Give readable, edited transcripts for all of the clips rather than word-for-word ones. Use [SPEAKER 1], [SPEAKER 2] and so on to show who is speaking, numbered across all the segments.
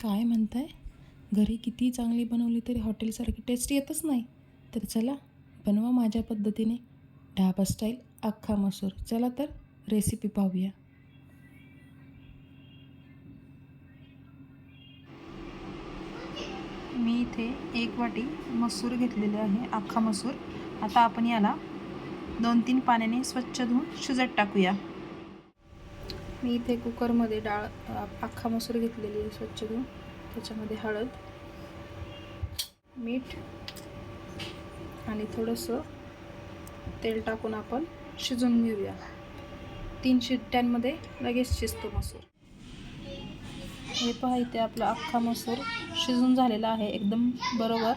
[SPEAKER 1] काय म्हणताय? घरी किती चांगली बनवली तरी हॉटेलसारखी टेस्ट येतच नाही. तर चला बनवा माझ्या पद्धतीने ढाबा स्टाईल अख्खा मसूर. चला तर रेसिपी पाहूया. मी इथे 1 वाटी मसूर घेतलेले आहे, अख्खा मसूर. आता आपण याला 2-3 पाण्याने स्वच्छ धुवून शिजत टाकूया. मी इथे कुकरमध्ये डाळ अख्खा मसूर घेतलेली आहे स्वच्छ धुवून. त्याच्यामध्ये हळद, मीठ आणि थोडंसं तेल टाकून आपण शिजवून घेऊया. 3 शिट्ट्यांमध्ये लगेच शिजतो मसूर. हे पहा, इथे आपला अख्खा मसूर शिजून झालेला आहे एकदम बरोबर.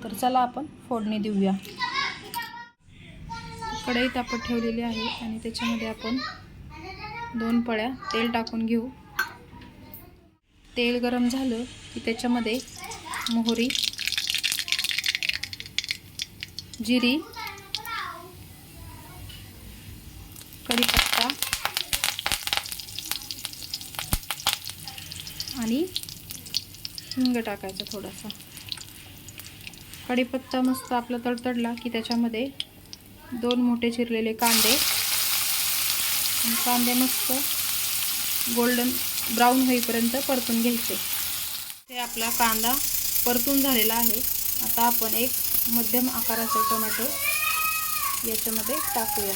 [SPEAKER 1] तर चला आपण फोडणी देऊया. कढई तापत ठेवलेली आहे आणि त्याच्यामध्ये आपण 2 पळ्या तेल टाकून घेऊ. तेल गरम झालं की त्याच्यामध्ये मोहरी, जिरी, कढीपत्ता आणि हिंग टाकायचा थोडासा. कढीपत्ता मस्त आपला तडतडला की त्याच्यामध्ये 2 मोठे चिरलेले कांदे आणि कांदे मस्त गोल्डन ब्राऊन होईपर्यंत परतून घ्यायचे. ते आपला कांदा परतून झालेला आहे. आता आपण एक मध्यम आकाराचा टोमॅटो याच्यामध्ये टाकूया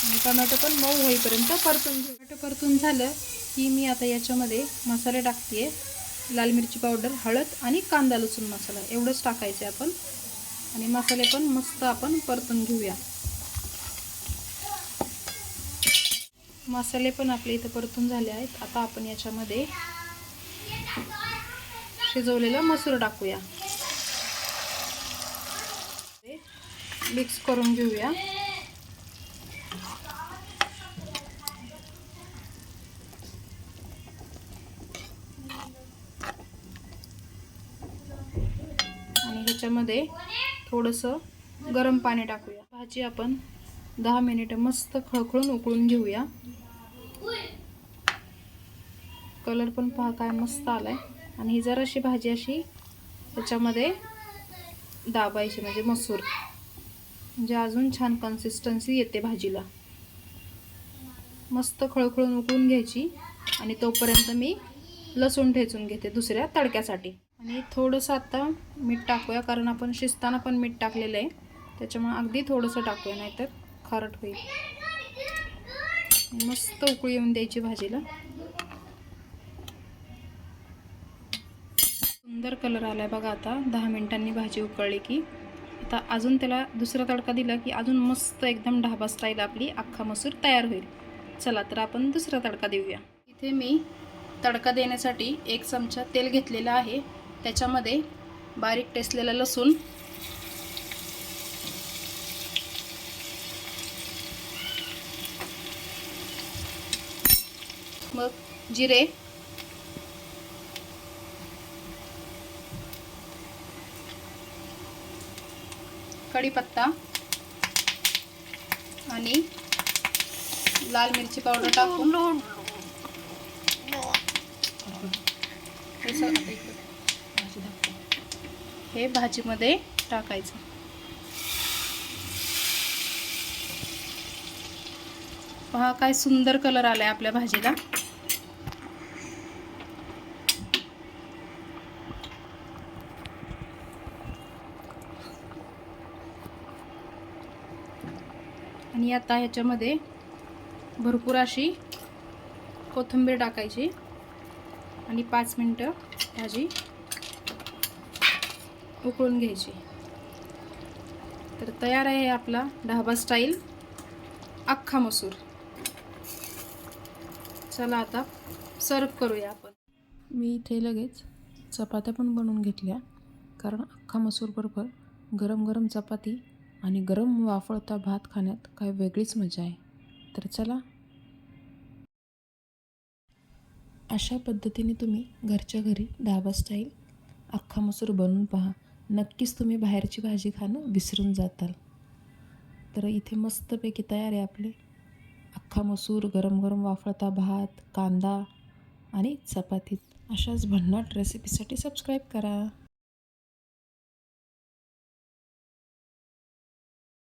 [SPEAKER 1] आणि टोमॅटो पण मऊ होईपर्यंत परतून घेऊ. टोमॅटो परतून झालं की मी आता याच्यामध्ये मसाले टाकते. लाल मिरची पावडर, हळद आणि कांदा लसूण मसाला एवढंच टाकायचे आपण. आणि मसाले पण मस्त आपण परतून घेऊया. मसाले पण आपले इथं परतून झाले आहेत. आता आपण याच्यामध्ये शिजवलेला मसूर टाकूया. मिक्स करून घेऊया. आणि ह्याच्यामध्ये थोडंसं गरम पाणी टाकूया. भाजी आपण 10 मिनिटं मस्त खळखळून उकळून घेऊया. कलर पण पहा काय मस्त आलाय. आणि ही जराशी भाजी अशी त्याच्यामध्ये दाबायची, म्हणजे मसूर, म्हणजे अजून छान कन्सिस्टन्सी येते भाजीला. मस्त खळखळून उकळून घ्यायची. आणि तोपर्यंत मी लसूण ठेचून घेते दुसऱ्या तडक्यासाठी. आणि थोडंसं आता मीठ टाकूया, कारण आपण शिजताना पण मीठ टाकलेलं आहे. त्याच्यामुळे अगदी थोडंसं टाकूया, नाहीतर खारट होईल. मस्त उकळी येऊन द्यायची भाजीला. सुंदर कलर आलाय बघा. आता 10 मिनिटांनी भाजी उकळली की आता अजून त्याला दुसरा तडका दिला की अजून मस्त एकदम ढाबा स्टाईल आपली अख्खा मसूर तयार होईल. चला तर आपण दुसरा तडका देऊया. इथे मी तडका देण्यासाठी 1 चमचा तेल घेतलेला आहे. त्याच्यामध्ये बारीक ठेचलेला लसूण, मग जिरे, कढीपत्ता आणि लाल मिरची पावडर टाकून हे भाजीमध्ये टाकायचं. पहा काय सुंदर कलर आलाय आपल्या भाजीला. आणि आता ह्याच्यामध्ये भरपूर अशी कोथिंबीर टाकायची आणि 5 मिनिटं भाजी उकळून घ्यायची. तर तयार आहे आपला ढाबा स्टाईल अख्खा मसूर. चला आता सर्व करूया आपण. मी इथे लगेच चपात्या पण बनवून घेतल्या, कारण अख्खा मसूर बरोबर गरम गरम चपाती आणि गरम वाफळता भात खाण्यात काय वेगळीच मजा आहे. तर चला, अशा पद्धतीने तुम्ही घरच्या घरी ढाबा स्टाईल अख्खा मसूर बनवून पहा. नक्कीच तुम्ही बाहेरची भाजी खाणं विसरून जाताल. तर इथे मस्तपैकी तयार आहे आपले अख्खा मसूर, गरम गरम वाफळता भात, कांदा
[SPEAKER 2] आणि चपातीत. अशाच भन्नाट रेसिपीसाठी सबस्क्राईब करा.